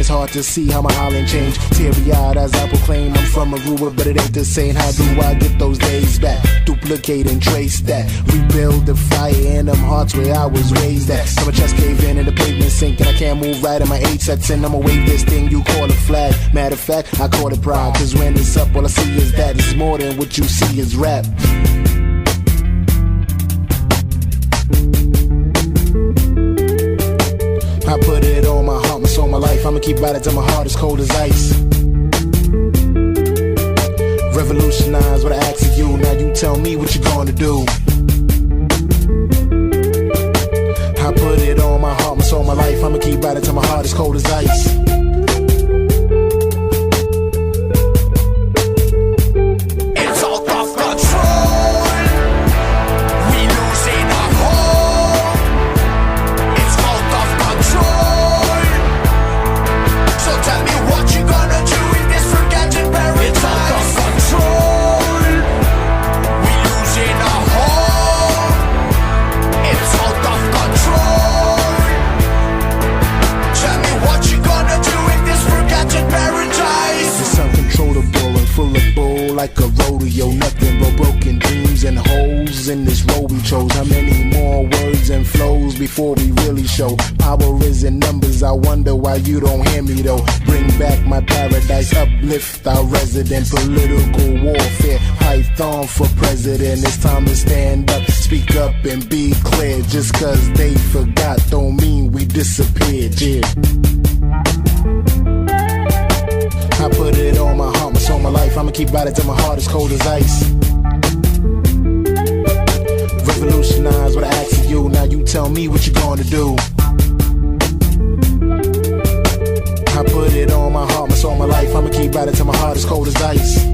hard to see how my island changed. Teary-eyed as I proclaim I'm from Aruba, but it ain't the same. How do I get those days back? Duplicate and trace that. Rebuild the fire in them hearts where I was raised at. So my chest cave in and the pavement sink, and I can't move right, and my 8 sets in. I'ma wave this thing you call a flag. Matter of fact, I call it pride, cause when it's up, all I see is that it's more than what you see is rap. I put it on my heart, my soul, my life. I'ma keep riding till my heart is cold as ice. Revolutionize what I ask of you. Now you tell me what you gonna do. I put it on my heart, my soul, my life. I'ma keep riding till my heart is cold as ice. Like a rodeo, nothing but broken dreams and holes in this road we chose. How many more words and flows before we really show? Power is in numbers, I wonder why you don't hear me though. Bring back my paradise, uplift our resident. Political warfare, Python for president. It's time to stand up, speak up and be clear. Just cause they forgot don't mean we disappeared, yeah. I put it on my heart, my soul, my life. I'ma keep riding till my heart is cold as ice. Revolutionize what I ask of you. Now you tell me what you gonna do. I put it on my heart, my soul, my life. I'ma keep riding till my heart is cold as ice.